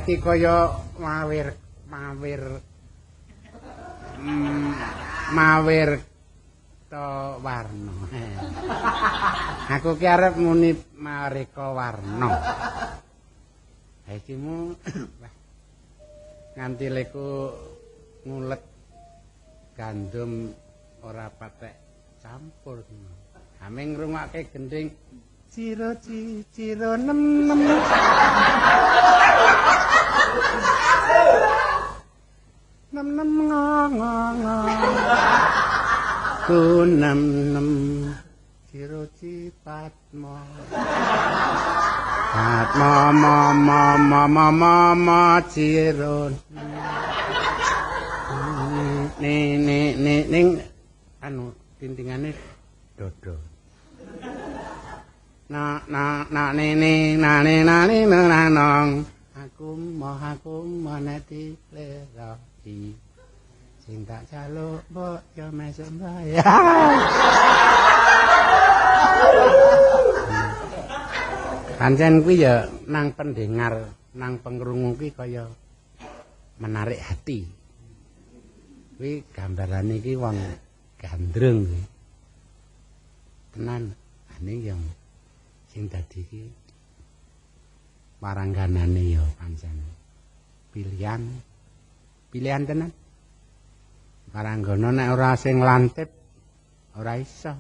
iki kaya mawir to warna. Aku ki arep muni Mareka Warna. Ha iki mu nganti leku ngulet gandum ora patek campur. Ame ngrungokke gending ciro nem nem. Nem nem ngong ku nem nem ciro cipatmo Mama ciro ning anu tintingane dodo na nong aku mau neti leraki sing tak jaluk mbok yo mesem bae. Pancen kuwi ya nang pendengar, nang pengrungu kuwi kaya menarik hati. Kuwi gambarane iki wong gandrung kuwi. Tenan ane yang sing dadi iki marangganane ya pancen pilihan tenan. Maranggana nek ora sing lantip ora iso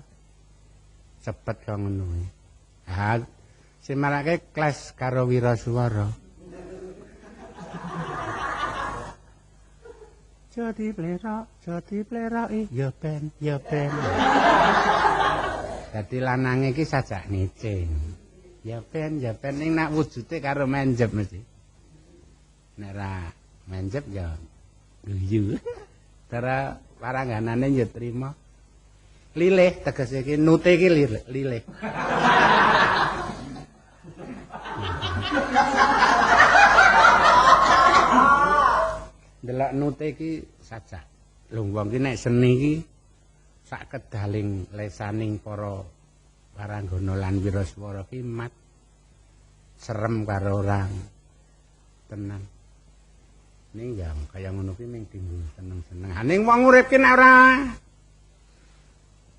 cepet kaya ngono kuwi. Ha sing marake kles karo Wiraswara. Jadi plerok ya ben. Dadi lanange iki sajak ngicing. Ya ben ning nak wujude karo menjep mesti. Nek ra menjep ya guyu. Cara parangganane ya trima. Lilih tegese iki nute iki lilih. Delok nute iki sajak. Lho wong ki nek seni iki sak kedaling lesaning para Waranggana lan Wiraswara ki mat serem karo orang tenan. Ning ya kaya ngono ki ning timbul seneng-seneng. Ha ning wong urip ki nek ora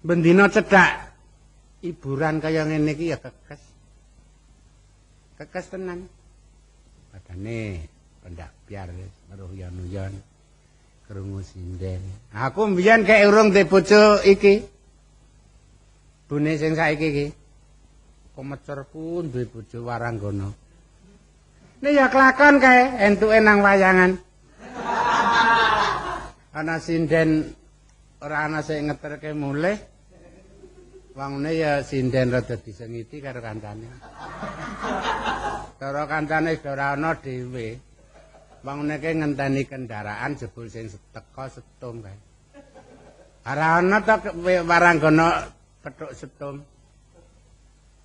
bendina cedhak hiburan kaya ngene iki ya kekes. Kekes tenan. Padane pendak biar weruh yon-yon krungu sinden. Aku mbiyen kek urung duwe bojo iki. Bune sing saiki iki. Komecerku duwe bojo Waranggana. Nek ya kelakon kae entuke nang wayangan. Ana sinden ora ana sing ngeterke mulih. Wangune ya sinden rada disengiti karo kancane. Cara kancane ora ana dhewe. Wangune ke ngenteni kendaraan jebul sing teka setum kae. Ora ana to Waranggana petuk setum.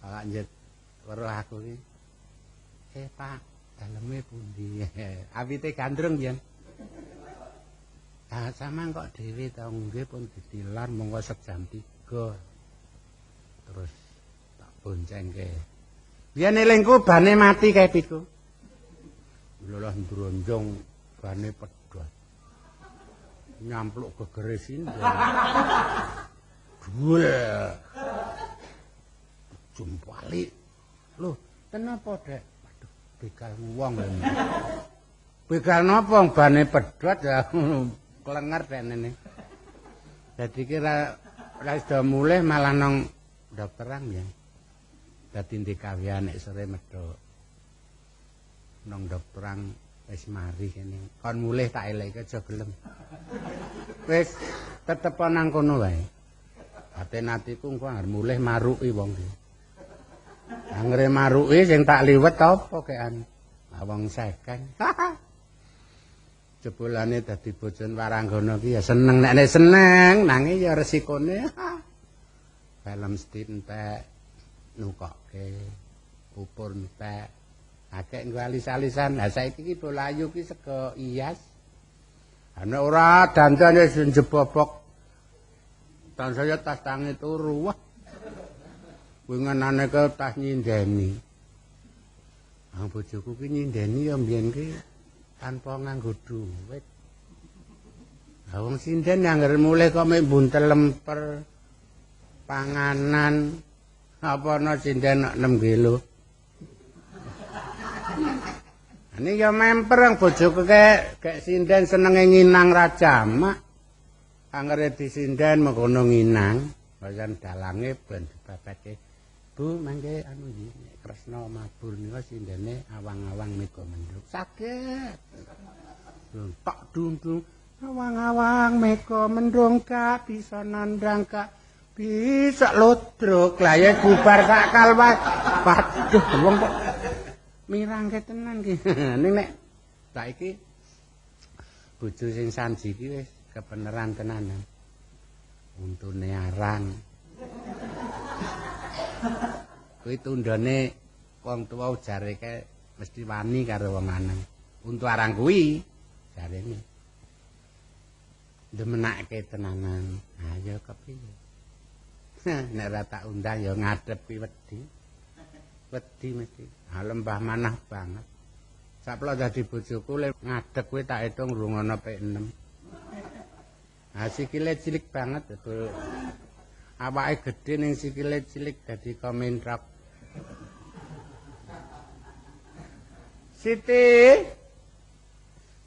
Lanjut weruh aku iki. Pak, daleme pundi? Awite gandrung yen. Ah sampean kok dhewe to nggih pun ditilar monggo sejam 3. Terus tak boncengke. Biyen elingku bane mati kae piku. Lha ndronjong bane pedhot. Nyampluk gegere sinden. Dhuwul. Jumpali. Lho, kenapa, Dek? Waduh, begal wong lho. Begal napa bane pedhot ya klenger denene. Dadi ki ra sida mulih malah nang dokteran ya. Dadi ndikawe nek sore medhok. Nang dokteran wis mari kene. Kon mulih tak eleke aja gelem. Wis tetep nang kono wae. Ati-atiku engko arep mulih maruki wong iki. Anggere maruki sing tak liwet apa kean? Wong sekeng. Jebulane dadi bojon Waranggana ki ya seneng nek seneng nanging ya resikone. Film stintek nukokke upur entek akeh nggo alis-alisan. Lah saiki ki bolayu ki sego iyas. Ana ora dandane sing jebobok. Dan saya tas tangi turu. Wah. Wingenane ke tas nyindeni. Ah bojoku ki nyindeni ya mbiyen ki tanpa nganggo duit. Lah wong sinden anggar mulih kok mek buntel lemper panganan apa ana sinden 6 kilo. Ini ya memper yang bojoku kayak sinden senenge nginang rajamak. Anggere disinden mengkono nginang, bayan dalange ben dibabake. Bu mangke anu nggih Kresna mabur nika sindene awang-awang mega mendung. Saged. Tok dung-dung awang-awang mega mendung gak bisa nandang gak bisa lodrok. Lah ya bubar sak kalwa. Waduh wong kok mirangke tenan ki. Ning nek saiki bojo sing sanji ki wis kebenaran tenanan. Untune arang. Kuwi tundane wong tuwa jareke mesti wani karo wong lanang. Untu arang kuwi jarene demenake tenanan. Ha ya kepiye? Nek ora tak undang ya ngadep kuwi wedi. Wedi mesti. Ha lembah manah banget. Saplo dadi bojoku le ngadeg kuwi tak hitung rungono pek 6. Ha sikile cilik banget betul. Awake gedhe ning sikile cilik dadi komentrok.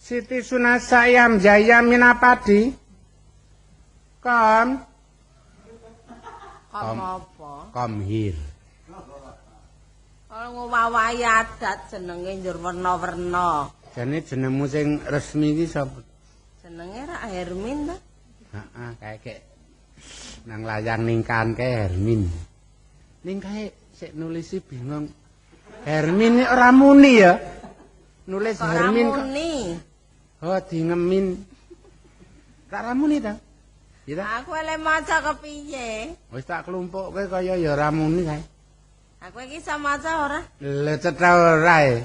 Siti Sunasayam Jaya Minapadi. Kom apa? Kom here. Ngowawahi adat jenenge njur werna-werna. Jane jenengmu sing resmi iki sapa? Jenenge Rak Hermin ta? Heeh, kayak nang layang ningkan kae Hermin. Ning kae sik nulisi bingung. Hermin ora muni ya. Nulis Hermin kok. Muni. Oh, dingemin. Ora muni ta? Iya. Aku elek maca kepiye? Wis tak klumpukke kaya ya ora muni kae. Aku iki iso maca ora? Lha cetha ora e.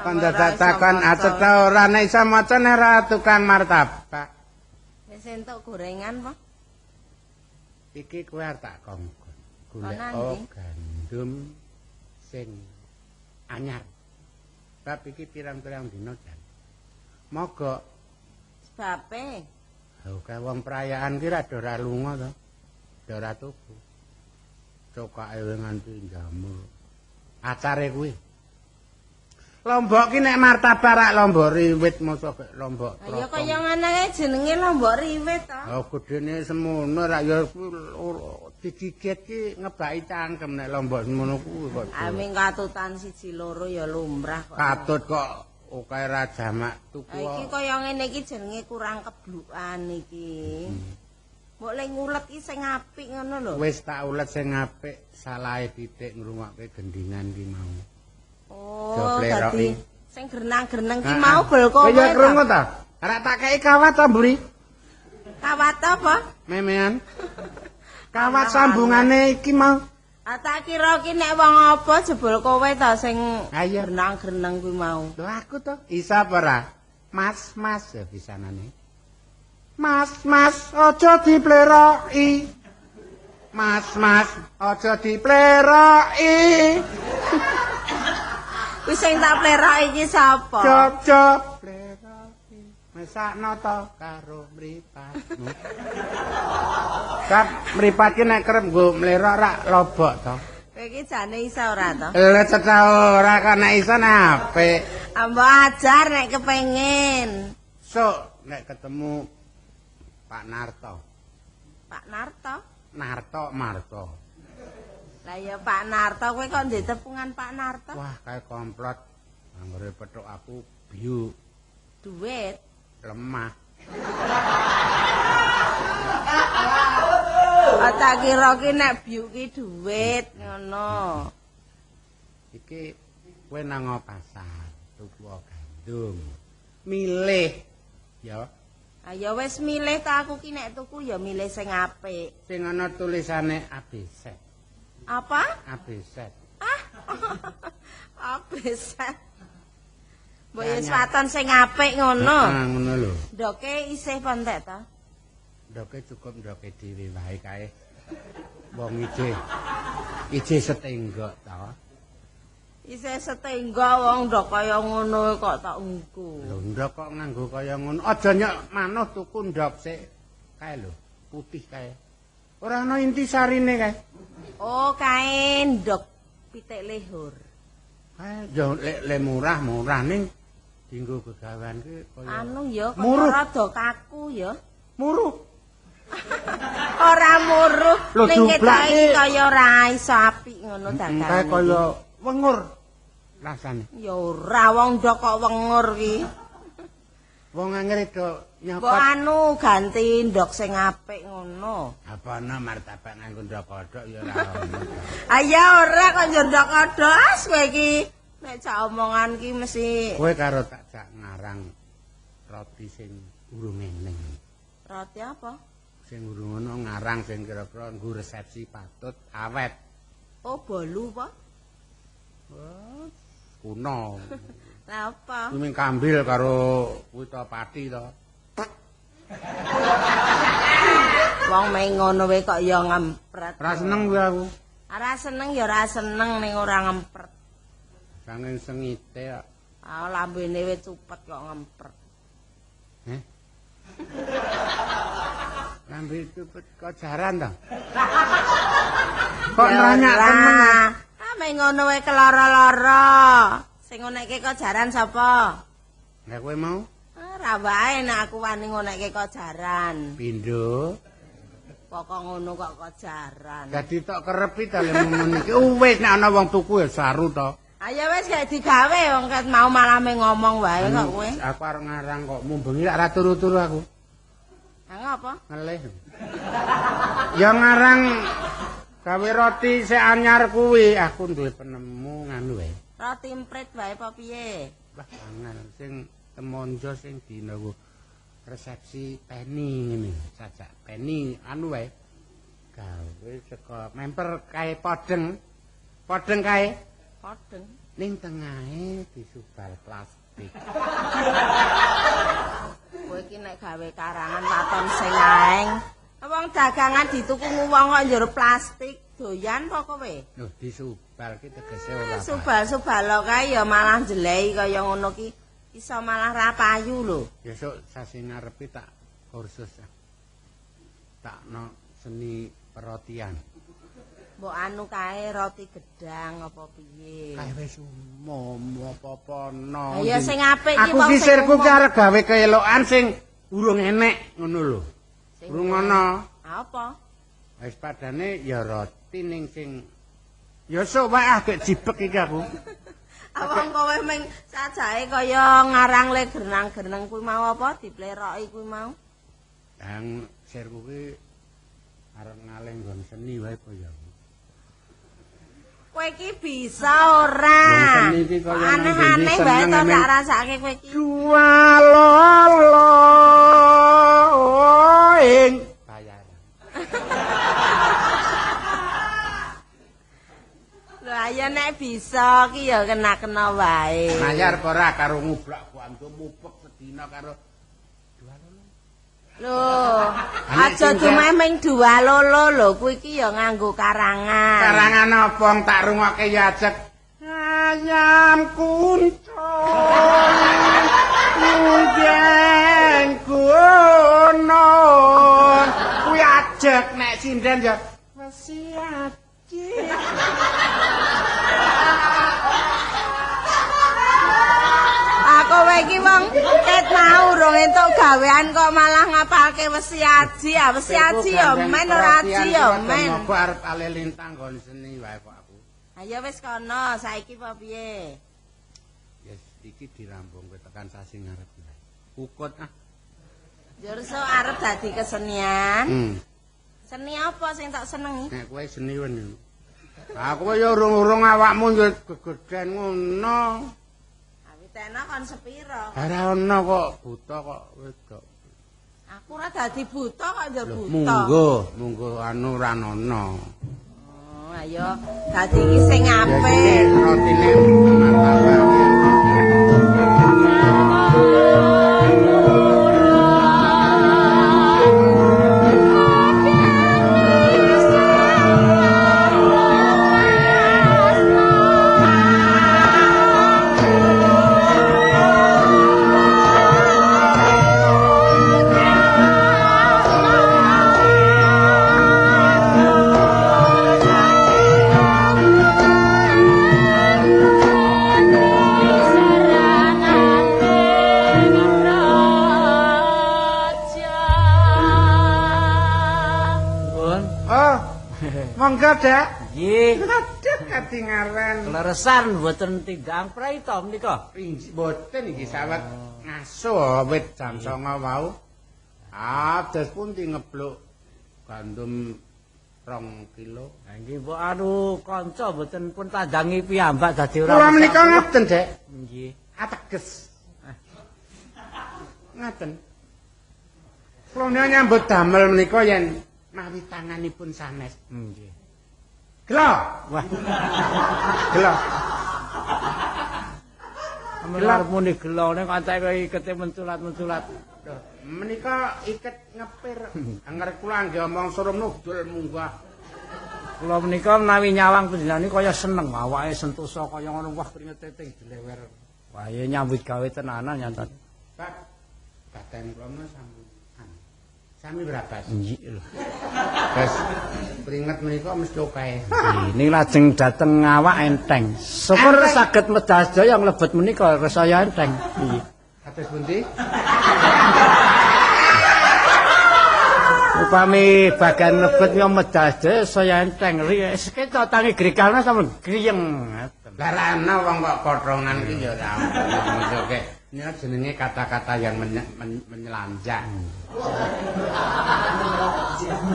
Kon takon cetha ora nek iso maca nek ora tukang martabak. Wis entuk gorengan apa? Iki kowe arep tak kongkon. Golek gandum sing anyar. Bab iki pirang-pirang dina jan. Moga sebabe. Oke wong perayaan ki rada ora lunga to. Ora tuku. Cokake nganti jamur. Acare kuwi. Lombok ki nek martabak rak lombok riwit mosok lombok. Ya kaya ngene jenenge lombok riwit to. Oh gedene semono rak ya digigit ki ngebaki cangkem nek lombok semono kuwi kok. Aming katutan 1 2 ya lumrah kok. Katut kok oke ra jamak tuku. Iki kaya ngene iki jenenge kurang keblukan iki. Mbok le ngulet iki sing apik ngono lho. Wis tak ulet sing apik, salahe titik ngrungokke gendingan ki mau. Oh, dadi sing grenang-greneng ki mau bel kowe. Ya krungu ta? Ora tak kei kawat ta, Mburi? Kawat apa? Memean. Kawat sambungane iki mau. Tak kira ki nek wong apa jebul kowe ta sing grenang-greneng kuwi mau. Lho aku to. Isa apa ora? Mas ya pisanane. Mas, aja dipleroki. Mas, aja dipleroki. Kuwi sing tak pleroki iki sapa? Job pleroki. Mesakno to karo mripatmu. Kap mripat ki nek kerep nggo mlerok rak lobok to. Kowe iki jane iso ora to? Lha cetha ora kok nek iso apik. Ambo ajar nek kepengin. Sok nek ketemu Pak Narto. Pak Narto? Marto. Lah ya Pak Narto kowe kok ndek tepungan Pak Narto? Wah, kae komplot. Anggere petuk aku biu. Duit Lemah. Tak kira ki nek biu ki duit ngono. Iki kowe nang pasar, tuku gandum. Milih ya. Ya wis milih ta aku ki nek tuku ya milih sing apik. Sing ana tulisane ABC. Apa? ABC. ABC. Mbok ya waton sing apik ngono. Ngono lho. Ndoke isih pontek ta? Ndoke cukup ndoke dhewe wae kae. Wong ije setenggok to. Isih setengga wong ndok kaya ngono kok tak engko. Lho ndok kok nganggo kaya ngono. Aja nyok manut tuku ndok sik kae lho, putih kae. Ora ana intisarine kae. Oh, kae ndok pitik lehur. Kae yo lek murah ning dienggo gegawan ki kaya Anu ya muruh. rada kaku ya. Muruh. Ora muruh Lho, ning ketok jublak iki ki- kaya ora iso apik ngono dagangan. Kae kaya wengur rasane. Ya ora wong ndok kok wengur ki. Wong angger do Mbok nyopot. anu ganti ndok sing apik ngono. Apa ana martabak nganggo ndok kodhok ya ora ono. Aya ora kok yo ndok kodhok as kowe iki nek cak omongan ki mesti Kowe karo tak jak ngarang roti sing urung eneng. roti apa? Sing urung ono ngarang sing kira-kira nggo resepsi patut awet. Oh, bolu apa? Wah, kuno. Lah apa? Kuwi kambil karo kuwi to pati to. Wong meng ngono wae kok ya ngempret. Ora seneng kuwi aku. Ora seneng ya ora seneng ning ora ngempret. Saking sengite kok. Ah lambene wis cupet kok ngempret. Heh. Lambe cepet kok jaran to. Kok Ya nranyak ora. temen. Ah meng ngono wae keloro-loro. Sing ngonekke kok jaran sapa? Lah kowe mau Ora wae nek aku wani ngonekke kok jaran. pindho. Pokok ngono kok jaran. Dadi tok kerepi ta lek ngono iki. Wis nek ana wong tuku ya saru to. Ayo wis gak digawe wong ket mau malah me ngomong wae kok kowe. Aku arep ngarang kok mumbengi lak ora turu-turu aku. Ah apa? Ngelih. Ya ngarang gawe roti sik anyar kuwi. Aku duwe penemu nganu wae. Roti emprit wae apa piye? Wah, angel sing temonjo sing dina ku resepsi peni ngene. Sajak peni anu wae. Gawe saka memper kae podeng. Podeng kae Podeng. ning tengahe disubal plastik. Kowe iki nek gawe karangan waton sing aeng. Wong dagangan dituku wong kok njero plastik. Doyan apa kowe? Loh, disubal ki tegese ora. Subal-subal kae ya malah jelehi kaya ngono ki iso malah ra payu lho. Besok sasi ngarepe tak kursus. Tak no seni perotian. Mbok anu kae roti gedang apa piye? Kae wis umum apa-apa no. Ya sing apik iki Aku wong ki sing sirku ki umum. arep gawe keelokan sing urung enek ngono lho. Sing Urung ana. Apa? Wis padane ya roti ning sing ya sok wae gek jibek iki aku. Awang kowe meng sajae kaya ngarang le gernang-gerneng kuwi mau apa dipleroki kuwi mau? Yang sirku ki arep ngalih nggon seni wae apa ya. Kowe iki bisa ora? Wong seni iki kaya nang aneh-aneh ndi wae to seneng tak rasake kowe iki. Jualolo ing bayar. Lho ayo nek bisa ki ya kena-kena wae. Bayar apa ora karo ngublak kuantu mupek sedina karo jualolo. Lho, Anek aja cinta. dumeh dua lolo lho, kuwi iki ya nganggo karangan. Karangan apa wong tak rungokke ya ajek. Ayam kuncung nggeng gunung. Kuwi ajek nek sinden ya wesi ajek. Aku kowe iki wong ket mau urung entuk gawean kok malah ngapalke wesi aji. Ah wesi aji ya men ora aji ya men. Aku arep ale lintang nggon seni wae kok aku. Ayo wis kono, saiki apa piye? Yes, iki dirambung kowe tekan sasi ngarep. Ukut ah. Njur sok arep dadi kesenian. Seni apa sing tak senengi? Nek kowe seniwen. Aku ya urung-urung awakmu ya gegeden ngono. Awitena kon sepiro? Ora ana kok buta kok wedok. Aku ora dadi buta kok njur Loh, buta. munggo anu ra ana. Oh, ayo dadi iki sing Ya iki apik. rotine martabak. Monggo, Dak. Nggih. Aduh, katingaran. Leresan mboten tindang praita menika. Mboten iki sawet ngaso wit jam 09.00 wau. Terus pundi ngebluk gandum 2 kilo. Ha nggih mbok anu kanca mboten pun tandangi piyambak dadi ora. Kula menika ngoten, Dek. Nggih. Ateges. Ngaten. Kula nyambut damel menika yen mawi tanganipun sanes. Nggih. Gelo. Wah, Gelo. amelar muni gelone kancake kowe ikete menculat-menculat. Menika iket ngepir. Angger kula nggih omong surum nudul munggah. Kula menika menawi nyawang panjenengan kaya seneng awake sentosa kaya ngono wah kringete ting dilewer. Wah ya nyambut gawe tenanan nyanten. Pak, badan kula menika sampun sami berapa? Nggih lho. Guys, peringet menika mesti okae. Ini lajeng dateng awak enteng. Syukur saged medhas daya mlebet menika resaya enteng. Nggih. Kados pundi? Upami bagian lebet yo medhas daya saya enteng. Sekeca tangi grikalna sampun griyeng. Lah ana wong kok kotrongan iki ya ora ono. Ini jenenge kata-kata yang menyelanjak.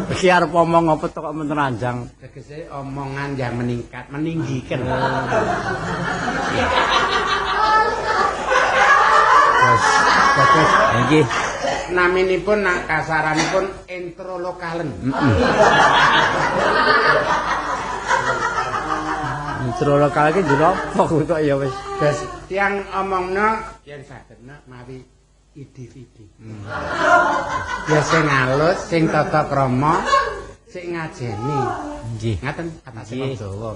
Iki arep omong apa to kok meneranjang. Tegese omongan yang meningkat, meninggikan. Terus nggih. Naminipun nak kasaranipun intro lokalen. Intro lokal iki njero apa kok ya wis. Gas tiyang omongna yen sagedna mawi ide-ide. Ya sing halus, sing tata krama, sing ngajeni. Nggih. Ngaten kata sing Jawa.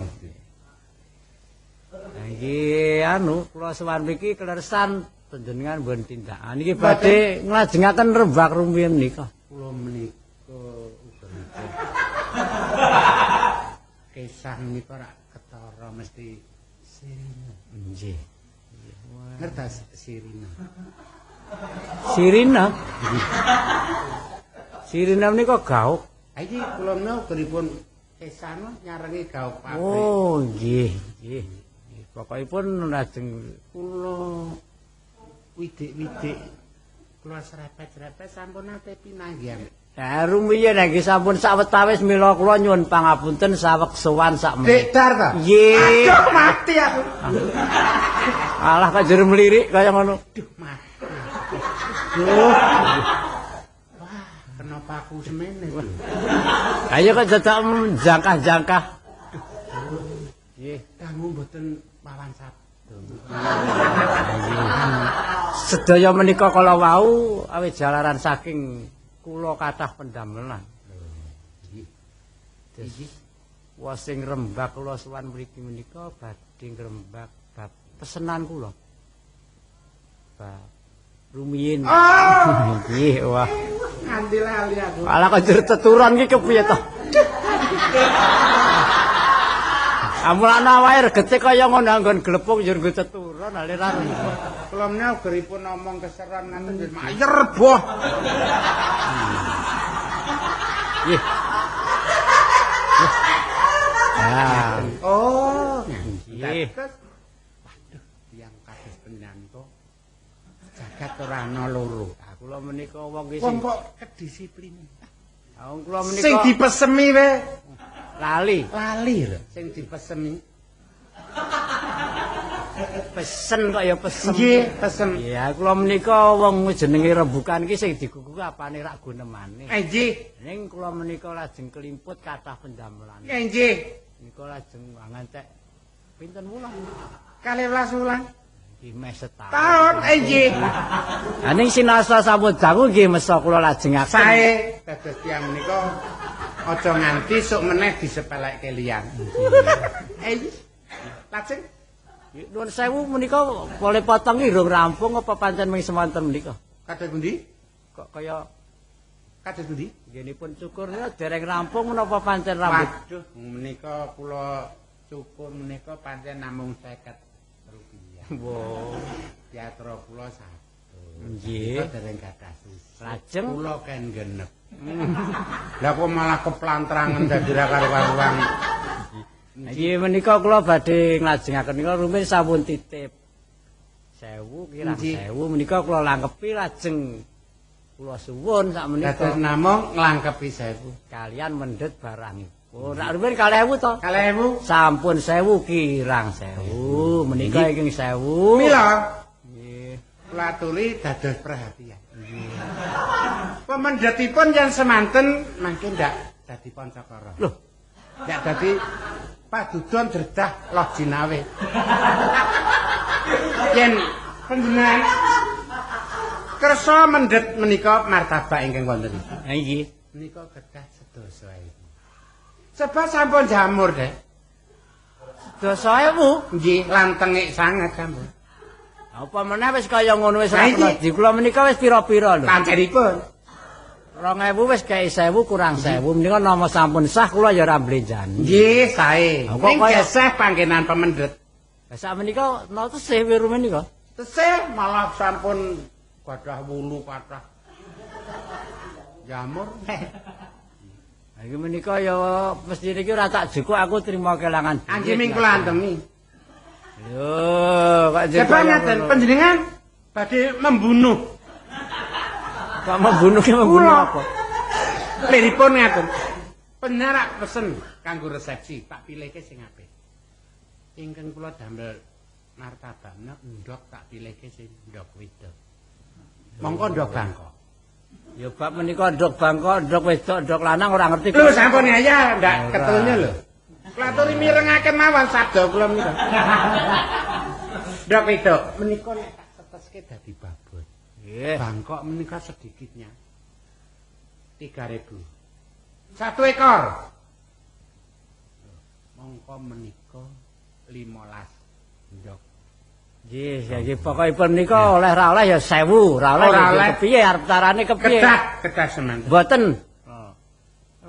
Nggih anu kula sowan mriki kleresan panjenengan mboten tindakan. Niki badhe nglajengaken rembak rumiyin menika. Kula menika uga kisah menika rak ketara mesti sirine. Nggih. Ngertos sirine. Sirina. Sirina menika gauk. Ha iki kula menika ugeripun kisah nyarengi gauk pabrik. Oh, nggih, nggih. Pokokipun lajeng Kula widik-widik kula serepet-serepet sampun nate pinanggihan. Rumiyin nggih sampun sawetawis mila kula nyuwun pangapunten saweg sowan sak menit. Dekdar ta? Nggih. Aduh mati aku. Alah kok jero mlirik kaya ngono. Aduh mati. Wah, kenapa aku semene? Ayo kok dadak jangkah-jangkah. Nggih. Kamu mboten pawan sabdo. Sedaya menika kala wau awit jalaran saking kula kathah pendamelan. Iki wah sing rembak kula sowan mriki menika badhe ngrembak bab pesenan kula. Bab rumiyin. Nggih, wah. Nganti lali aku. Alah kok jero teturon iki kepiye to? Amulane awake regete kaya ngono nggon glepung njur nggo teturon aliran. Kula menawa ugeripun omong keseran ngaten nggih mayer boh. Nggih. Ah. Oh, Nggih. Waduh, tiyang kados penyanto jagat ora ana loro. Kula menika wong iki Wong kok kedisiplin. wong kula menika Sing dipesemi wae lali. lali lho. Sing dipesemi. Pesen kok ya pesen. Nggih, pesem. Iya, kula menika wong jenenge rembukan iki sing digugu apane rak gunemane. Nggih. Ning kula menika lajeng kelimput kathah pendamelan. Nggih. Menika lajeng ngantek pinten wulan? 12 wulan. Nggih meh setahun. Tahun nggih. Ha ning sinasa sampun dangu nggih mesa kula lajengaken. Sae dados tiyang menika aja nganti sok meneh disepelekke liyan. Nggih. Lajeng Nuwun sewu menika boleh potong irung rampung apa pancen mung semonten menika? kados pundi? Kok kaya Kados pundi? nggihipun cukur dereng rampung menapa pancen rambut? Waduh, menika kula cukur menika pancen namung 50 rupiah. Wow. Teatro kula 1. Nggih. Dereng gadah susu. Lajeng Kula ken genep. Lah kok malah keplantrangan dadi ra karu-karuan. Nggih menika kula badhe nglajengaken nika rumiyin sampun titip 1000 kirang 1000 menika kula langkepi lajeng kula suwun sak menika. Dados namung nglangkepi 1000 kalian mendhet barangipun. Nek rumiyin 2000 to? 2000 Sampun 1000 kirang 1000 menika ing 1000. Mila Nggih. kula aturi dados perhatian. Pemendhetipun yen semanten mangke ndak dadi pancakara. Loh, ndak dadi padudon dredah loh jinawe. Yen panjenengan kersa mendhet menika martabak ingkang wonten. ha nggih. Menika kedah sedasa ibu. Sebab sampun jamur, Dek. 2000. Nggih, lantengik sanget sampun. Apa meneh wis kaya ngono wis Lah ra iki. kena di kula menika wis pira-pira lho. Panceripun. 2000 wis kae 1000 kurang 1000 menika nama sampun sah kula ya ora mblenjani. Nggih, sae. Kok Ning kaya- geseh panggenan pemendhet. Lah sak menika napa tesih wiru menika? Tesih malah sampun gadah wulu kathah. Jamur. Ha iki menika ya mesti niki ora tak jukuk aku trima kelangan. Anjing ming kula antemi. Lho, kok jek Sebab ngaten panjenengan badhe membunuh. Kok membunuh ki membunuh Kula. apa? Liripun ngaten. Penyarak pesen kanggo resepsi, tak pilihke sing apik. Ingkang kula damel martabak ndok tak pilihke sing ndok wedok. Mongko ndok bangkok. Ya bab menika ndok bangkok, ndok wedok, ndok lanang ora ngerti. Lho sampun ya ndak ketulnya lho. Klaturi mirengaken mawon sabda kula menika. Ndok wedok menika nek tak teteske dadi babon. Nggih. Bangkok menika sedikitnya 3000. 1 ekor. Mongko menika 15 ndok. Nggih, nggih pokokipun menika oleh ra oleh ya 1000, ra oleh Ora ya oleh. kepiye arep carane kepiye? Kedah semanten. Mboten.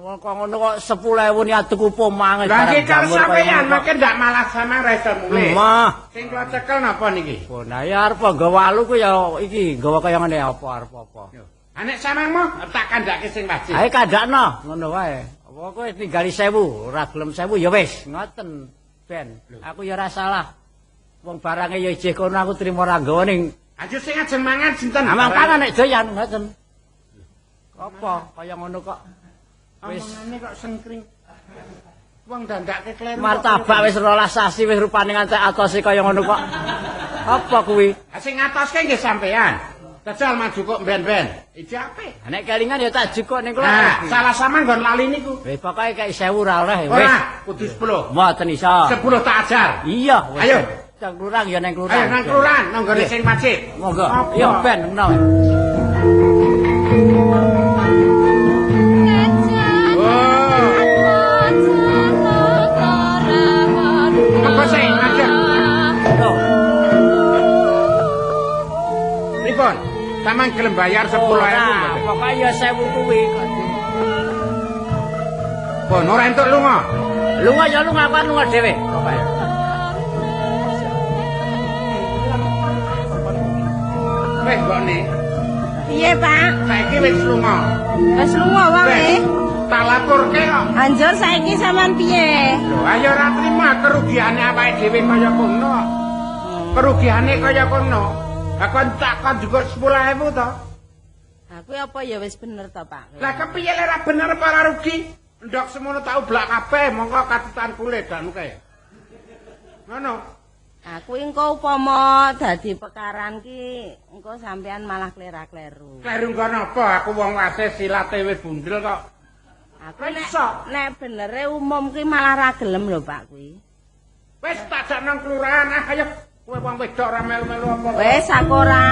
Wong kok ngono kok 10.000 ni atuku pomange Lah iki kalau jamur kaya sampeyan ngono kok. mungkin ndak malah sama ra iso mulih. Mah. Sing kula cekel napa niki? Oh, nah ya arep nggawa walu ku ya iki, nggawa kaya ngene apa arep apa. Yo. Anek samangmu tak kandhake sing wajib. Ae kandakno ngono wae. Apa kowe tinggali 1000, ora gelem 1000 ya wis, ngoten. Ben, aku ya ora salah. Wong barange ya ijih kono aku trimo ra nggawa ning Aja sing ajeng mangan sinten? amang-amang nek doyan ngoten. Apa kaya ngono kok. Wis Omongane kok sengkring. Wong dandake kleru. martabak wis 12 sasi wis rupane ngantek atose kaya ngono kok. Apa kuwi? Sing ngatoske nggih sampean. Jajal maju kok ben-ben. Iki apik. Nek kelingan ya tak jukuk ning kula. Nah, salah sampean nggon lali niku. Wis pokoke kaya 1000 ora oleh wis. Ora, kudu 10. Mboten iso. 10 tak ajar. Iya, wis. Ayo. Cang klurang ya nang klurang. Ayo nang kelurahan nang nggone sing wajib. Monggo. Apa? Iya ben ngono. Apa sih ngajak? Loh, Pripun? Sampeyan gelem bayar 10.000 mboten? Pokoke ya 1000 kuwi. Pun ora entuk lunga. Lunga ya lunga aku lunga dhewe. Pokoke. Wis mbokne, Piye, Pak? saiki wis lunga. Wis lunga wae. Wis tak laporke kok. Anjur saiki sampean piye? Lho, ayo ora trima kerugiane awake dhewe kaya kono. Kerugiane kaya kono. Lah kon tak kon juga 10.000 to. Aku apa ya wis bener to, Pak? Lah kepiye lek ora bener apa ora rugi? Ndok semono tak oblak kabeh, mongko katutan kulit dan kae. Ngono. Aku engko upama dadi pekaran ki engko sampean malah klera-kleru. Kleru ngono apa? Aku wong wasis silate wis bundel kok. Aku Iso. nek benere umum ki malah ra gelem lho, Pak kuwi. Wis tak jak nang kelurahan, ayo kowe wong wedok ora melu-melu apa. Wis aku ora.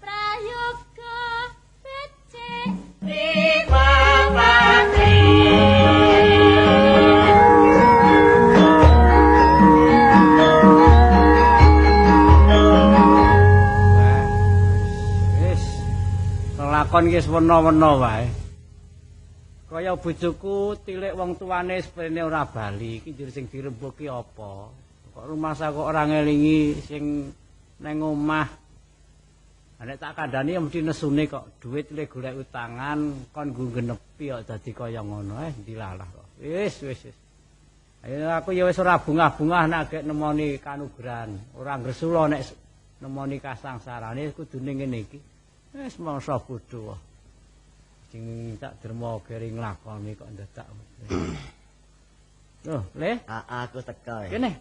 prayoga becik rima pati Wis lakon iki wis wena-wena wae. Kaya bojoku tilik wong tuane sprene ora bali, iki njur sing dirembuk ki apa? Kok rumasa kok ora ngelingi sing nang omah. Nek tak kandhani ya mesti nesune kok dhuwit le golek utangan kon nggo genepi kok dadi kaya ngono dilalah kok. Wis. Ayo aku ya wis ora bungah-bungah nek gek nemoni kanugrahan, ora ngresula nek nemoni kasangsarane kudune ngene iki. Wis mangsa bodho. Sing tak derma keri nglakoni kok dadak. Loh, Le? Aku teko. Kene.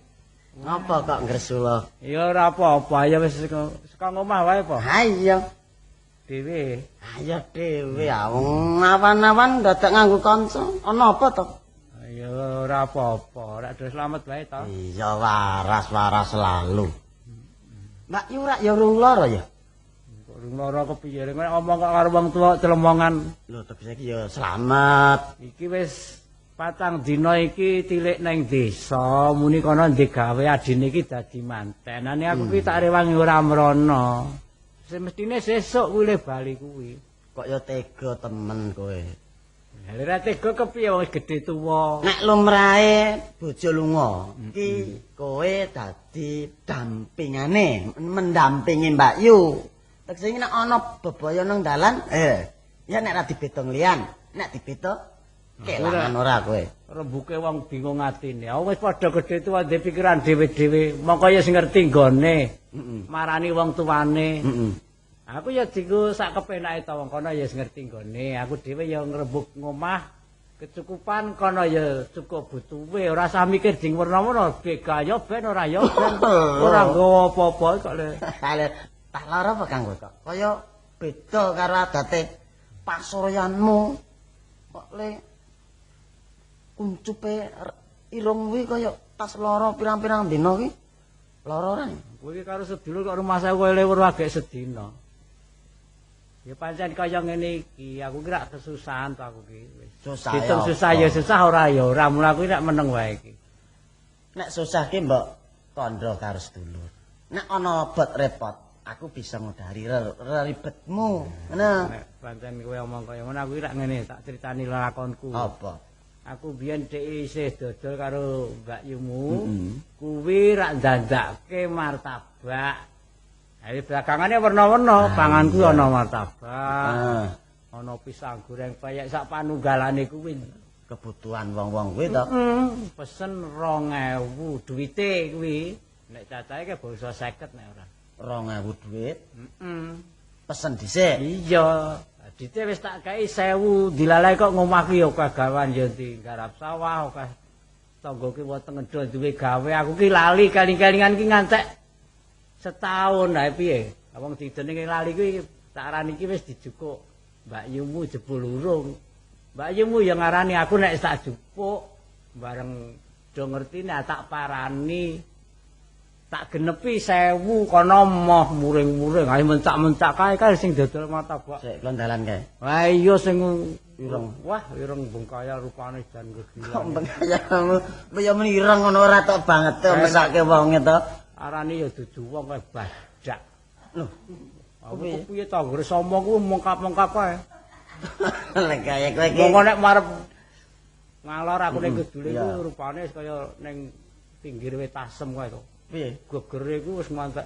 Ngapa kok ngresula? Ya ora apa-apa, ya wis saka ngomah wae apa? Ha iya. Dhewe. Ayo dhewe wong awan-awan dadak nganggo kanca. Ana apa to? Ya ora apa-apa, ora do slamet wae to. Iya waras selalu. Mbak Yu rak ya urung lara ya? Kok urung lara kepiye? Nek omong kok karo wong tuwa celemongan. Lho tapi saiki ya slamet. Iki wis patang dina iki tilik nang desa, muni kono ndek gawe adine iki dadi mantenane aku ki tak rewangi ora mrono. Semestine sesuk kuwi le bali kuwi. Kok ya tega temen kowe. Lha tega kepiye wong gedhe tuwa. Nek lumrahe bojo lunga, iki kowe dadi dampingane, mendampingi Mbak Yu. Tegesé nek ana bebaya nang dalan, ya nek ra dibedong liyan, nek dibedong kelangan ora kowe. Rembuke wong bingung atine. Wis padha gedhe tuwa ndek pikiran dhewe-dhewe. Mongko ya sing ngerti nggone. Marani wong tuane. Aku ya dienggo sak kepenake ta wong kono ya sing ngerti nggone. Aku dhewe ya ngrembug ngomah kecukupan kono ya cukup butuhe. Ora usah mikir ding werna-werna, bega ya ben ora ya ben. Ora nggawa apa-apa kok le. Tak lara apa kang kowe kok? Kaya beda karo adate pasuryanmu. Kok le kuncupe irung kuwi kaya tas lara pirang-pirang dina ki. Lara ora? Kowe iki karo sedulur kok rumah saya kowe lewur agek sedina. Ya pancen kaya ngene iki, aku ki rak kesusahan to aku ki wis. Susah. Ditung susah ya susah ora ya ora, mula aku nek meneng wae iki. Nek susah ki mbok kandha karo sedulur. Nek ana bot repot, aku bisa ngudari ribetmu. Ngono. Nek pancen kowe omong kaya ngono aku ki rak ngene tak critani lakonku. Apa? Aku biyen dhek isih dodol karo Mbak Yumu. Kuwi rak ndandake martabak. Ayo belakangane warna-warna, panganku ana martabak. Ana pisang goreng payek sak panunggalane kuwi. Kebutuhan wong-wong kuwi to. Pesen 2000 duwite kuwi. Nek cacahe ke basa 50 nek ora. 2000 duit. Pesen dhisik. Iya. Dite wis tak kei 1000 dilalai kok ngomahku ya kagawan ya di garap sawah akeh tanggoku wonten ngedol duwe gawe aku ki lali kaling-kalingan ki ngantek setahun ae piye wong didenenge lali kuwi tak arani iki wis dijukuk Mbak Yumu jebul urung Mbak Yumu ya ngarani aku nek tak jupuk bareng do ngerti nek tak parani tak genepi 1000 kono moh muring-muring ae mencak-mencak kae sing dodol martabak Sik klondalan kae. Wah iya sing ireng. Wah, ireng bengkaya rupane jan gegila. Bengkayamu ya mireng ngono ora tok banget to mesake wonge to. Arane ya dudu wong kaya badak. Lho, aku piye to anggere somo ku mongkap-mongkap kae. Lek kaya kowe iki. Mongko nek marep ngalor aku ning gedule ku rupane kaya ning pinggir wit asem kae to. Piye? Gegere ku wis mantek.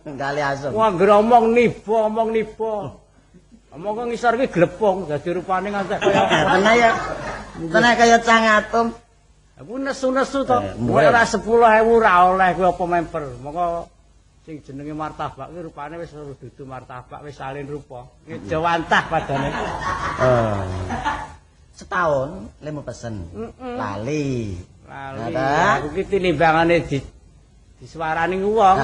Kali asem. Wah, anggere omong niba. Omong kok ngisor ki glepung dadi rupane ngantek kaya Tenan ya. Tenan kaya cangatum. aku nesu-nesu to. Ora 10.000 ora oleh kuwi apa memper. Mongko sing jenenge martabak ki rupane wis dudu martabak wis salin rupa. Ngejawantah padane. Setahun lemu pesen. Lali. Aku ki tinimbangane disuarani wong.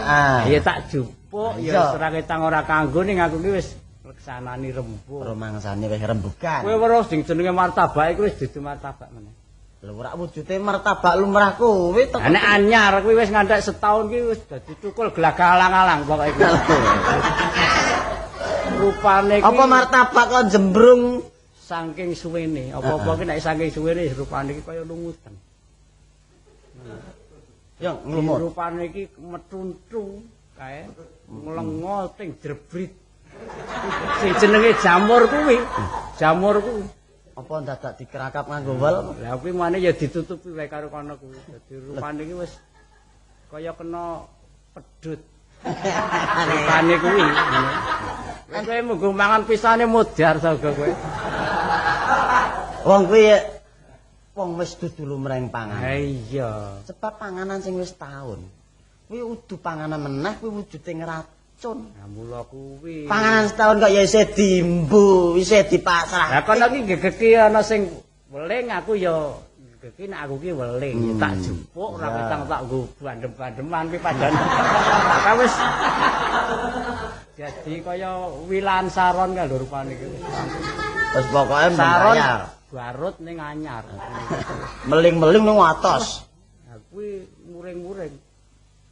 Ya tak jupuk ya ora ketang ora kanggo ning aku ki wis leksanani rembug. Romangsane wis rembugan. Kowe weruh sing jenenge martabak iku wis dudu martabak meneh. Lho ora wujude martabak lumrah kuwi to. Nek anyar kuwi wis ngantek setahun ki wis dadi cukul gelagang-alang pokoke kuwi. Rupane ki Apa martabak kok jembrung saking suwene, apa-apa ki nek saking suwene rupane ki kaya lungutan. Ya nglumut. Rupane iki metuntu kae nglengo ting jrebrit. Sing jenenge jamur kuwi. Jamur kuwi. Apa dadak dikerakap nganggo wel? Lah kuwi mane ya ditutupi wae karo kono kuwi. Dadi rupane iki wis kaya kena pedhut. Rupane kuwi. Kowe munggo mangan pisane mudhar saga kowe. Wong kuwi wong wis dudu lumrahing panganan. Ha iya. Sebab panganan sing wis taun. Kuwi udu panganan meneh kuwi wujude ngeracun. Nah mula kuwi. Panganan setahun kok ya isih diimbu, isih dipasrah. Lah kono ki gegeki ana sing weling aku ya gegeki nek aku ki weling ya tak jupuk ora petang tak nggo bandem-bandeman ki padane. Lah wis jadi kaya wilan saron kan lho rupane ki. Terus pokoke Saron membayar. garut ning anyar. Meling-meling ning atas. Lah kuwi muring-muring.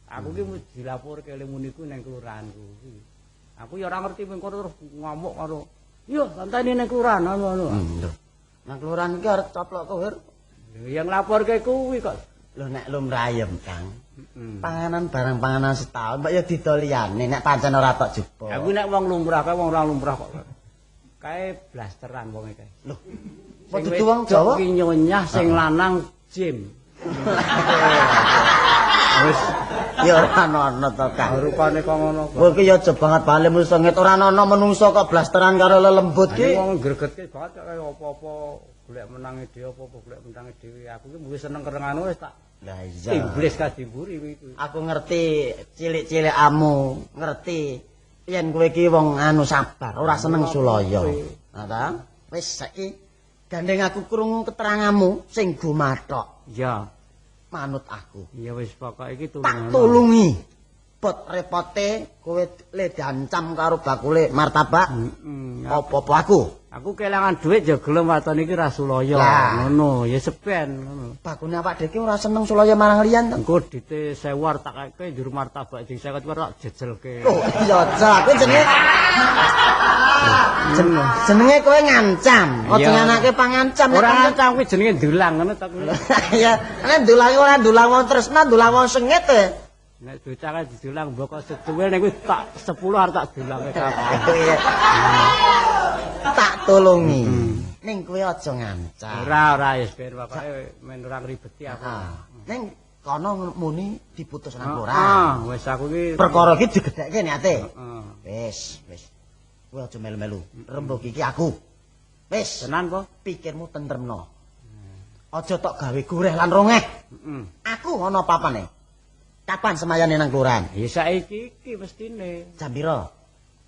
Aku ki mesti dilaporke le muniku ning kelurahanku kuwi. Aku ya ora ngerti ping kono terus ngamuk karo. Yo, santane ning kelurahan ngono. Lho. Nang kelurahan iki arep coplok kohir. Lho yang laporke kuwi kok. Lho nek lumrah ayem, Kang. Panganan barang panganan setahun mbak ya didoliane nek pancen ora tok jupuk. Aku nek wong lumrah kae wong ora lumrah kok. Kae blasteran wonge kae. Lho. Apa dudu wong Jawa? Ki nyonyah sing lanang jim. Wis Ya ora ana to, Kang. rupane kok ngono kok. Kowe ki ya aja banget bali menungso nget ora ana menungso kok blasteran karo lelembut Iki ki. wong gregetke banget kaya apa-apa golek menange dhewe apa-apa golek menange dhewe. Aku ki mbuh seneng kerengan wis tak Lah iya. iblis kadimburi kuwi. Aku ngerti cilik-cilikamu, ngerti yen kowe iki wong anu sabar, ora seneng sulaya. Nah ta? Wis saiki gandeng aku krungu keteranganmu sing gumathok. Ya, Manut aku. ya wis pokoke iki Tak tulungan. tulungi. Pot repote kowe le diancam karo bakule martabak. Apa-apa aku. Aku kelangan duit ya gelem waton iki ra sulaya. Lah. Ngono, ya sepen ngono. Bakune awak dhewe ora seneng sulaya marang liyan to. Engko dite sewar tak kakek njur martabak sing 50 war tak jejelke. Oh, iya, aku jenenge jenenge kowe ngancam. Aja Iya. nganake pangancam. Ora ngancam kuwi jenenge ndulang ngono tak. Ya, nek ndulang ora ndulang wong tresna, ndulang wong sengit e. Nek bocah didulang mboko setuwil nek kuwi tak 10 arep tak dulange kabeh. Tak tulungi. Ning kowe aja ngancam. Ora wis ben pokoke men ora ngribeti aku. Ning kono muni diputus nang ora. Wis aku ki Perkara iki digedhekke niate. Heeh. Wis. Kowe aja melu-melu. Rembug iki aku. Wis, Tenan po? pikirmu tentremno. Aja tok gawe goreh lan rongeh. Heeh. Aku ana papane. Kapan semayane nang kelurahan? Ya saiki iki mestine. Jam pira?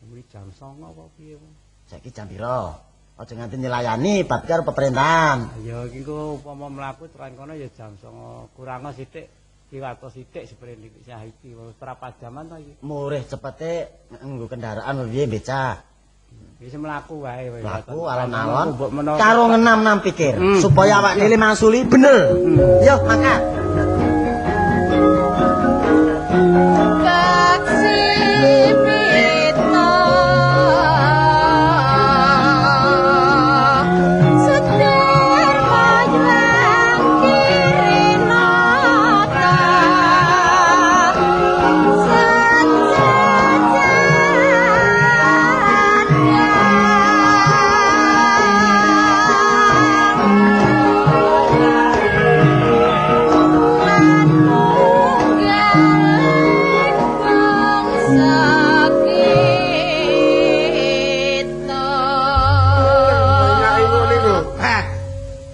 Kuwi jam 09.00 apa piye? Saiki jam pira? Aja nganti nyelayani bab karo pemerintahan. Ya iki engko upama mlaku tekan kono ya jam 09.00 kurang sithik kiwato sithik seprene iki saiki wis berapa jaman ta iki. Murih cepete nganggo kendaraan piye becak. Wis mlaku wae wis. Laku alon-alon Mbok menawa karo ngenam-nam pikir supaya awak dhewe mangsuli bener. Yo mangkat.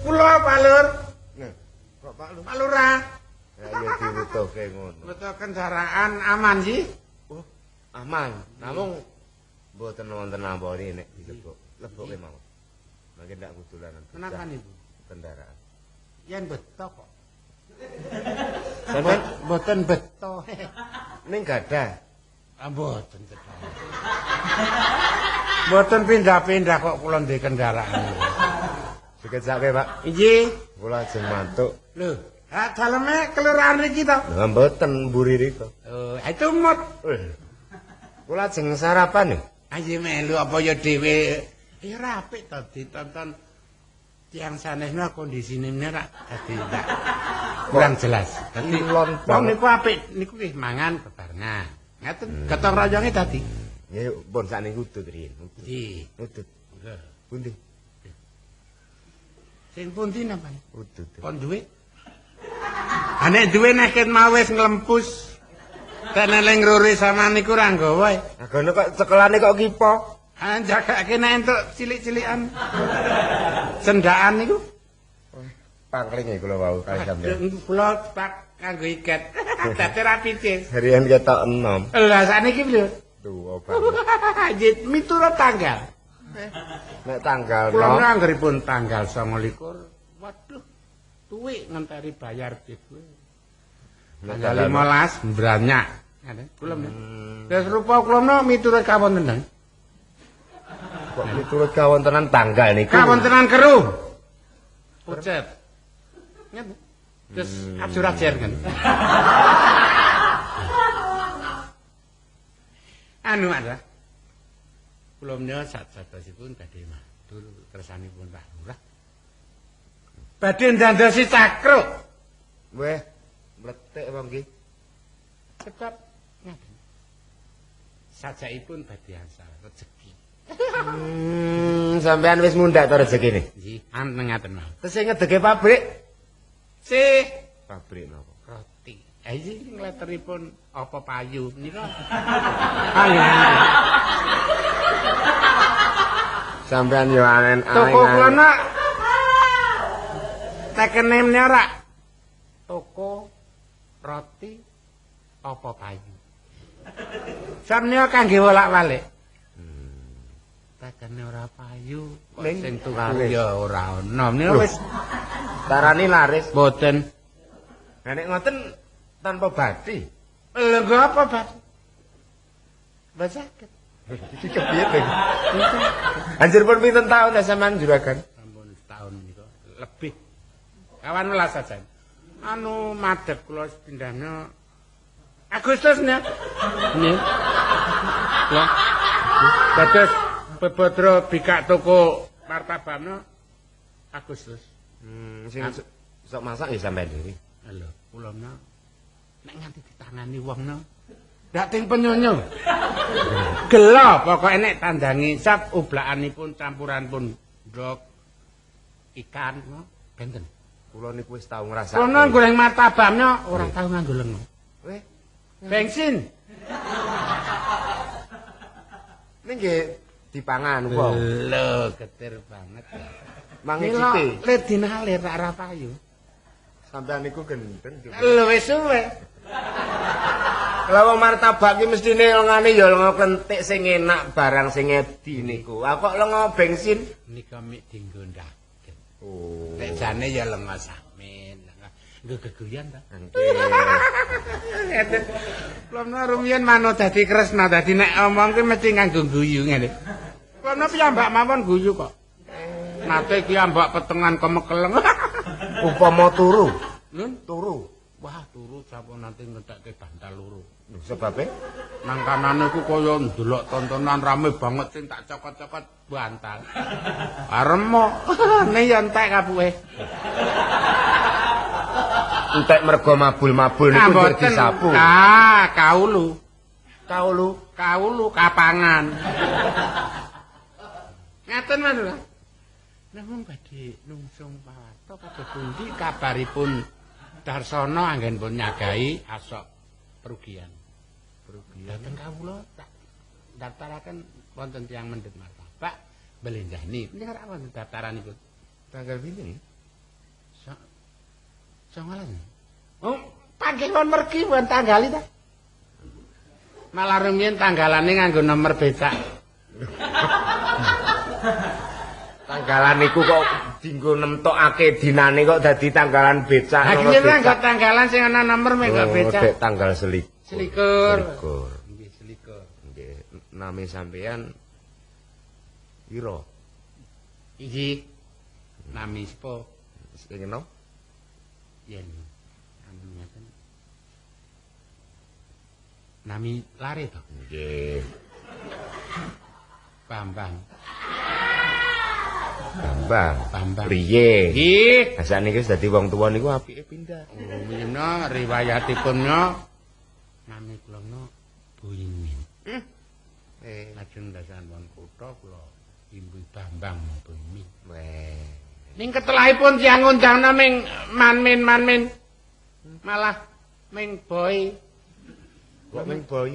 Kula Pak Lur. Kok Pak Lurah? Ya ya diwutuhke ngono. Betul kendaraan aman sih? Oh, aman. Namung mboten wonten ampune nek dilebok. Leboke mawon. Mangke ndak kudulanan. Kenapa niku? Kendaraan. Yen beto kok. Sampeyan Mboten beto. ning gadah. Mboten beto. Mboten pindah-pindah kok kula ndek kendaraan. Dikejake, Pak. Inggih. Kula ajeng mantuk. Lho, daleme kelurahan iki to. Lha mboten mburi rika. Oh, itu mut. Kula ajeng sarapan nih. Ayo melu apa ya dhewe. Ya rapik to ditonton tiang sanesna kondisine ora dadi kurang jelas. Dadi wong niku apik niku nggih mangan bebarengan. Ngaten gotong royonge dadi. Ya pun sakniki udut riyin. Nggih. Udut. Pundi? Sing pundi napa? Udut. Kon duwe? Nek duwe nek ket mau wis nglempus. Teneling ruri sama niku ora nggawa. Agane kok cekelane kok kipo. Jagake nek entuk cilik-cilikan. Cendakan niku. Pangklinge kula wau kali sampeyan. Kula tak kanggo iket. Dadi rapi cis. Harian ketok enom. Lah sakniki lho. Tuwa banget. Jit miturut tanggal. Nek tanggal Kula no. anggeripun tanggal 29. Waduh. Tuwik ngenteri bayar gitu. Tanggal 15 branyak. Ngaten. Kula Wis rupa kula miturut kawontenan. Kok miturut kawontenan tanggal niku. Kawontenan keruh. Pucet. Ngaten. Terus ajur-ajer kan. Anu ada. Kula menika sajatosipun badhe matur kersanipun Pak Lurah. Badhe ndandosi cakruk. Weh, mletek wong iki. Sebab ngaten. Sajakipun badhe angsal rejeki. Sampean wis mundhak to rezekine. Nggih, anteng ngaten mawon. Terus sing ngedege pabrik. Sih, Pabrik napa? roti. Iki ngleteripun apa payu nika. Sampean yo anen Toko kula nak tekene ora. Toko roti apa payu. Sampeyan kangge wolak-walik. Tekene ora payu, Ning sing tuku laris. ya ora ana. Menika wis Tarani laris. mboten. Lah nek ngoten tanpa bati. Lha nggo apa, Pak? Bacaket. Iki kepiye to? Anjir pun pinten taun ta sampean juragan? Sampun setahun nika lebih. Kawan welas saja. Anu madhep kula pindahnya Agustus nih. Nggih. Ya. Dados bebodro bikak toko martabakno Agustus. Sing sok masak ya sampean iki. Lho, kula nek nganti ditangani wong ndak ting penyonyo. Gelo pokoke nek tandangi sap ublakanipun campuranipun ndok ikan benten. Kula niku wis tau ngrasakne. Kula goreng martabaknya ora tau nganggo lenga. Weh, Bensin. ning nggih dipangan wong. Lho, getir banget. Mangicite. Le dinalir tak ora payu. Sampean niku gendeng. Lho wis suwe. Lah wong martabak ki mestine lengane ya lenga klentik sing enak barang sing edi niku. Ah kok lenga bensin? Nika mik dinggo ndaget. Oh. Nek jane ya lenga samin. Nggo geguyan ta? Ngeten. Kula rumiyin manut dadi kresna dadi nek omong ki mesti nganggo guyu ngene. Kula piyambak mawon guyu kok. Nate ki ambak petengan kemekeleng. Upama turu. Nun Turu. wah turu sampun nanti ngetekke bantal loro. Lho sebabe? Nang kanane ku kaya ndelok tontonan rame banget sing tak cokot-cokot bantal. Aremo ne ya entek kapuhe. Entek mergo mabul-mabul niku njur disapu. Ah, kaulu. Kaulu. Kapangan. Ngaten Mas. Namun badhe nungsung pawarta kados pundi kabaripun Darsono anggenipun nyagahi asok perugian. Dateng kawula tak daftaraken wonten tiyang mendhet martabak mbelenjani. Ning ora wonten daftaranipun. Tanggal pinten? 19. Oh, panggilan mergi wonten tanggali ta? Malah rumiyin tanggalane nganggo nomor becak. Tanggalan niku kok dinggo nemtokake dinane kok dadi tanggalan becak. Ha iki nganggo tanggalan sing ana nomor mek gak becak. Dek tanggal selikur. Selikur. Nggih, selikur. Nggih, nami sampean piro? Iki Nami sapa? Sing kena. Yen anu ngeten. Nami lare to. Nggih. Bambang. Bambang. Priye? Nggih. Asane iki dadi wong tuwa niku apike pindah. Oh, menawa riwayatipunnya nami kula Buimin. Lajeng dasaran wong kutha kula imbu Bambang Buimin. Weh. Ning ketelahipun tiyang ngundangna ming manmin. Malah ming boy. Kok ming boy?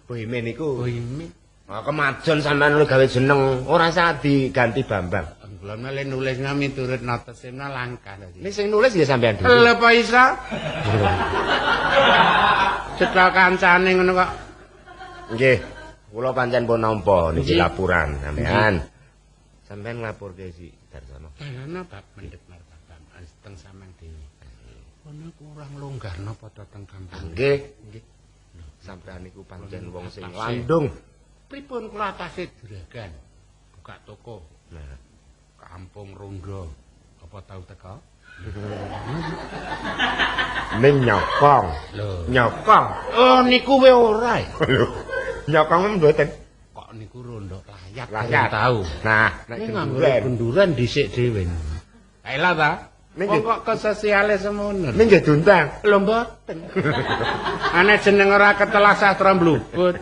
Boymen niku. Buimin. Ah kemajon sampean lu gawe jeneng ora usah diganti Bambang. Kula mele nulis miturut notesna langkah dadi. Ini sing nulis ya sampean dhewe. Lha apa iso? Cedak kancane ngono kok. Nggih. Kula pancen pun nampa niki laporan sampean. Sampean nglapurke si Darsono. Ana bab mendhet martabak teng sampean dhewe. Kono kurang longgar napa to teng kampung. Nggih. Sampean niku pancen wong sing landung. Pripun kula atase juragan buka toko. Nah, Kampung Rondo. Apa tau teko? ning nyokong. Lho. Nyokong. Oh niku we ora. Lho. Nyokong mboten. Kok niku Rondo layat. Layat. Tahu. Nah, nek Nek genduren. genduran dhisik dhewe. Ayolah ta. Ning Wong kok ke sosiale semono. ning nggih dundang. Lho mboten. Ana jeneng ora ketelah sastra mblubut.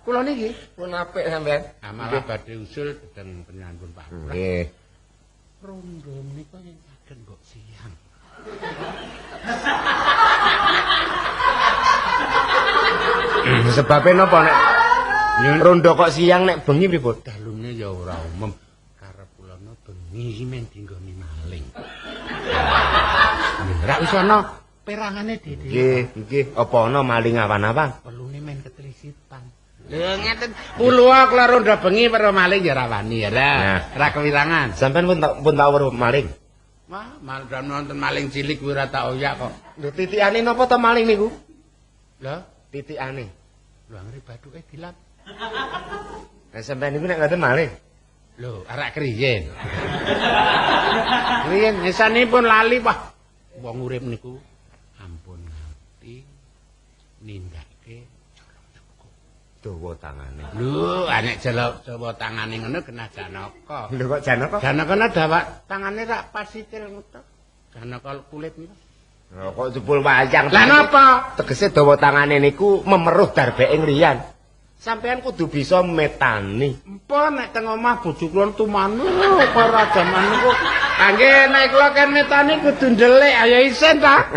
Kula niki Pun apik sampean. amalah badhe usul dhateng penyambut Pak. Nggih. Rondo menika yen saged kok siang. Sebabe napa nek rondo kok siang nek bengi pripun? Dalune ya ora umum. Karep kula bengi iki men dinggoni maling. Ora wis ana perangane dhewe. Nggih. Apa ana maling awan-awan? Pelune men ketelisitan. Lha ngeten puluha kula rondo bengi karo maling ya ora wani ya. Ora kewirangan. Sampean pun tak weruh maling. Wah, malam nonton maling cilik kuwi ora tak oyak kok. Lho titikane napa to maling niku? Lho, Titikane. lho ngri bathuke dilap. Lah sampean niku nek ngoten maling. Lho, arek kriyen. Kriyen ngesanipun lali wah. Wong urip niku ampun nganti nindakake Dawa tangane. lho, nek jawa tangane ngono kena Janaka. Lho kok Janaka? Janaka dawa tangane rak pasitil ngono. Janaka kulit niku. Lho kok jebul wayang. Lah napa? Tegese dawa tangane niku memeruh darbeke ngriyan. Sampean kudu bisa metani. Empun nek teng omah bojo kula tumanu para jaman niku. Kangge nek kula kan metani kudu ndelik ayo isen ta.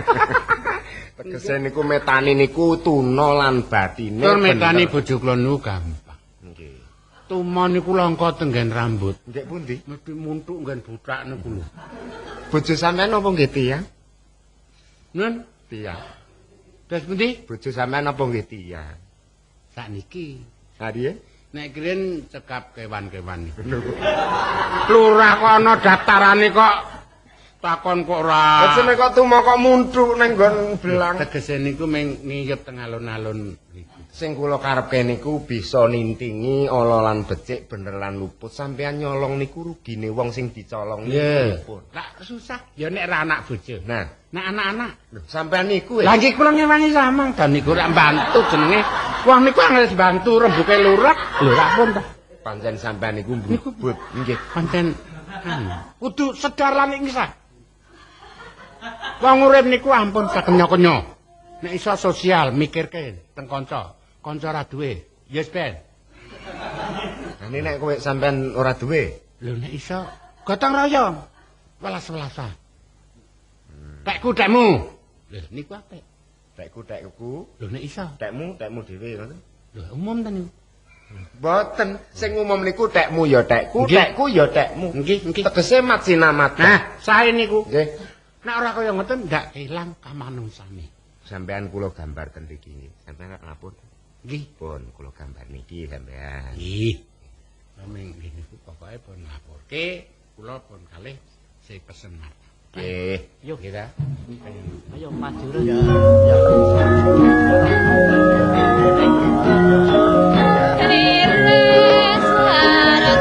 Tegese niku metani niku tuna lan batine. Tur metani bojo kula niku gampang. Nggih. Tuma niku langka tenggen rambut. Nggih pundi? Mesti muntuk nggen butak niku lho. Bojo sampean napa nggih tiyang? Nun, Tiyang. terus pundi? Bojo sampean napa nggih tiyang? Sakniki Hadiye? nek kirin cekap kewan-kewan niku. Lurah kok ana daftarane kok takon kok ora. Wes kok tuma kok muntuk ning nggon belang. Tegese niku ming ngiyep teng alun-alun niku. Sing kula karepke niku bisa nintingi ala lan becik bener lan luput. Sampeyan nyolong niku rugine wong sing dicolong niku. Lah susah ya nek ra anak bojo. Nah, Nek anak-anak lho sampeyan niku lah nggih kula ngewangi samang dan niku rak mbantu jenenge. Wong niku angel dibantu rembuke lurah. Lho ra pun ta. pancen sampeyan niku mbubut nggih. Pancen kudu sedar lan ngisah. Wong urip niku ampun sakenyo-kenyo. Nek iso sosial mikirke teng kanca. Kanca ra duwe. Yes Ben. Ini nek kowe sampean ora duwe. Lho nek iso gotong royong. Welas-welasan. Tekku tekmu. Lho niku apik. Tekku. Lho nek iso. Tekmu dhewe ngoten. Lho umum ta niku. Mboten, sing umum niku tekmu ya tekku, Nggih. tekku ya tekmu. Nggih. Tegese mat sinamat. Nah, sae niku. Nggih. Nek ora kaya ngoten ndak ilang kamanungsane. Sampean kula gambar ten mriki nggih. Sampean ngapun. Nggih. Pun kula gambar niki sampean. Nggih. Ming ngene iku pokoke pun nglaporke, kula pun kalih sing pesen martabak. Nggih. Yo kita. Ayo maju terus. Riris harta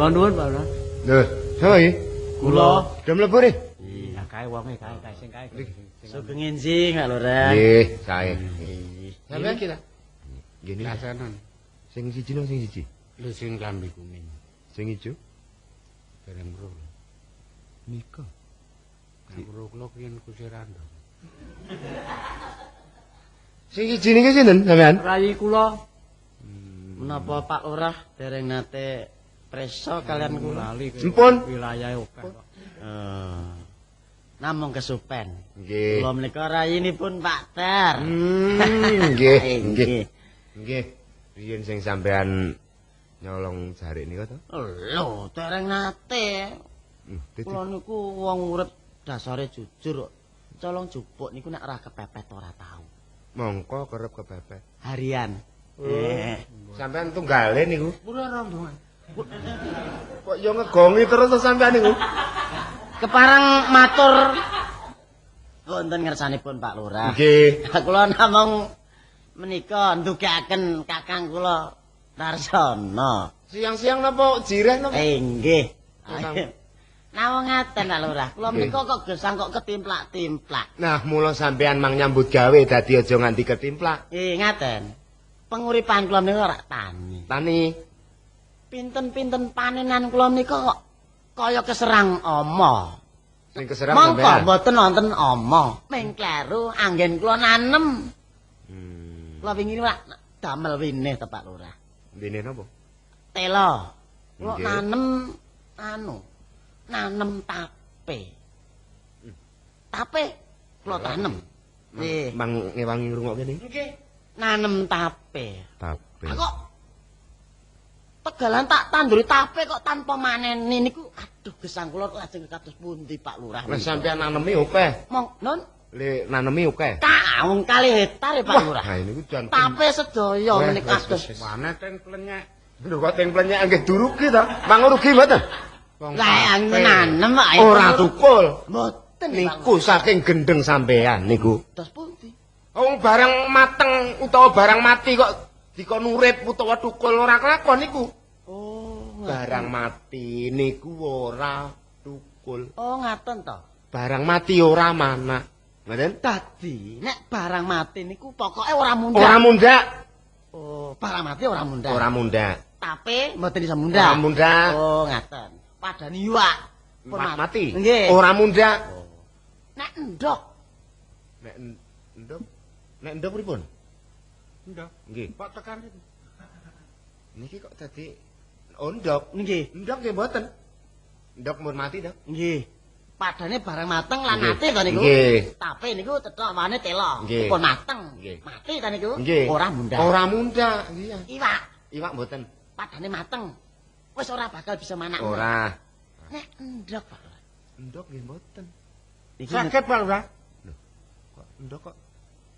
Nuwun nuwun Pak Lurah. Lho, sapa iki? Kula. Udah mlebu nih? Iya, kae wonge kae sing kae. Sugeng enjing Pak Lurah. Nggih, sae. Sampeyan iki ta? Nggih niki. Kasanan. Sing siji lho sing siji. Lho sing klambi kuning. Sing ijo. Dereng weruh. Nika. Nek weruh kula kiyen kusirando. Sing siji niki sinten sampean? Rayi kula Menapa Pak Lurah dereng nate preso kalian kula? lali Ampun. wilayahe akeh kok. Namung kesupen. Nggih. Kula menika rayinipun Pak Ter. Nggih, nggih. Nggih. Nggih. Riyen sing sampean nyolong jarik niku to? Lho, dereng nate. Kula niku wong urip dasare jujur kok. Colong jupuk niku nek ora kepepet ora tau. Mongko kerep kepepet. Harian. Sampean tunggale niku. Pura rombongan. Kok yo ngegongi terus to sampean niku? Keparang matur wonten ngersanipun Pak Lurah. Nggih. Kula namung menika ndugekaken kakang kula Darsono. Siang-siang napa jireh napa? Nggih. Kakang. Nawang ngaten Pak Lurah. Kula menika kok gesang kok ketimplak-timplak. Nah, mula sampean mang nyambut gawe dadi aja nganti ketimplak. Ngaten. Penguripan kula menika ora tani. Tani. Pinten-pinten panenan kula menika kok kaya keserang oma. Sing keserang Mongko sampean. mboten wonten oma. Ming kleru anggen kula nanem. Kula wingi lak damel winih to Pak Lurah. Dene napa? Telo. Kula Nggih. nanem tape. Tape kula tanem. Nggih. Mang ngewangi ngrungokke niki. Nggih. Nanem tape. Tape. Kok tegalan tak tanduri tape kok tanpa maneni niku aduh gesang kula lajeng kados pundi Pak Lurah. Wis sampean nanemi akeh. Mong nun Le nanemi akeh. kaung kali hektar ya Pak Lurah. Ha niku jan Tape sedaya menika kados. Mana ten klenyek. Lho kok teng plenyek nggih durugi to? Mang rugi mboten? Lah nanem ae. Ora tukul. Mboten Niku saking gendeng sampean niku. Dos pundi? Wong barang mateng utawa barang mati kok dikon urip utawa tukul ora kelakon niku. Oh, Barang mati niku ora tukul. oh ngaten to. Barang mati ora mana. Ngoten? Dadi nek barang mati niku pokoke ora mundhak. Ora mundhak. Oh, barang mati ora mundhak. Ora mundhak. Tape mboten bisa mundhak. Ora mundhak. Oh, ngaten. Padani iwak. Pun Mati. Nggih. Ora mundhak. Nek endhog Nek ndok. Nek ndok pripun? Ndok. Nggih. Kok tekan itu? Niki kok dadi ndok. nggih. Ndok nggih mboten. Ndok mun mati to? Nggih. Padane barang mateng lan Nggih. mati to niku. Nggih. Tape niku tetep wane telo. Nggih. Pun mateng. Nggih. Mati to niku. Nggih. Ora mundhak. Ora mundhak. Iya. Iwak Iwak mboten. padane mateng. Wis ora bakal bisa manak. Ora. Nek endhog Pak. Ndok nggih mboten. Iki Sakit Pak Lurah. Kok ndok kok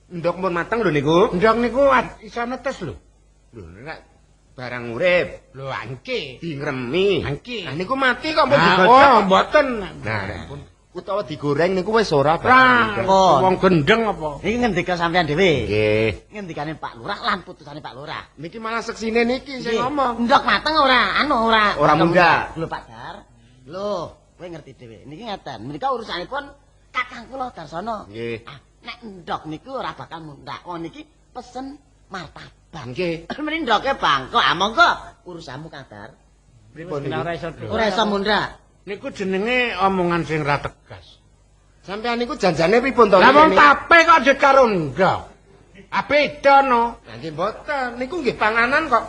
ndok mun mateng lho niku. Ndok niku iso netes lho. Lho nek barang urip Lho angke. di ngremi. Angki. Nah niku mati kok mbok Ah, digocok. oh, mboten. Nah, nek pun utawa digoreng niku wis ora Ra, Pun. wong gendeng apa? Iki ngendika sampean dhewe. Nggih. Ngendikane Pak Lurah lan putusane Pak Lurah. Niki malah seksine niki sing Nggih. ngomong. Ndok mateng ora, Ora mundhak. Lho Pak Dar. Lho, kowe ngerti dhewe. Niki ngeten, menika urusanipun kakang kula Darsono. Nggih. Ah, nek ndok niku ora bakal mundhak. Oh niki pesen martabak. Nggih. Meni ndoke bangkok. Ah monggo urusanmu Kang Dar. Pripun Ora niku? iso Ora iso mundhak. Niku jenenge omongan sing ra tegas. Sampeyan niku janjane pripun to? Lah wong Niki? tape kok jet karo ndok. Ah beda no. Lah nggih mboten. Niku nggih panganan kok.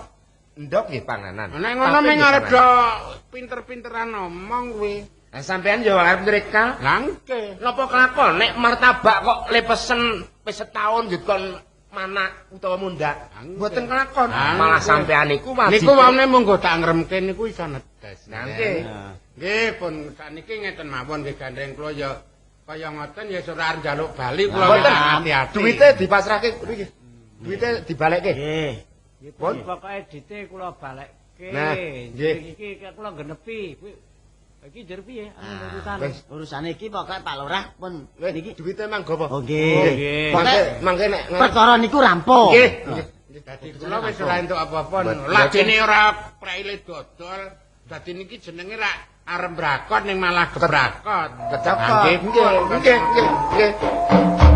Ndok nggih panganan. Nek ngono Tape ming nggih arep panganan. pinter-pinteran ngomong kuwi. Lah sampeyan yo arep nyreka. Langke. Napa kelakon nek martabak kok le pesen wis setahun njuk kon manak utawa mundhak. Mboten kelakon. Angke. Malah sampeyan niku wajib. Niku waune monggo tak ngremke niku iso netes. Nah, nggih. Nggih, pun sakniki ngeten mawon nggih gandeng kula ya kaya ngoten ya ora arep njaluk bali kula Mboten. hati-hati. Duwite dipasrahke niki. Duwite dibalekke. Nggih. Pun. Pokoke dite kula balekke. Nah, nggih. Iki kula genepi. Kuwi iki jer piye urusane? Wis. Urusane iki pokoke Pak Lurah pun Wis niki. duwite manggo apa? Oh nggih. nggih. Mangke mangke nek Perkara niku rampung. nggih. Dadi kula wis ora entuk apa-apa. Mboten. Lajene ora praile dodol, Dadi niki jenenge rak arep brakot ning malah gebrakot. Nggih, nggih, nggih, nggih.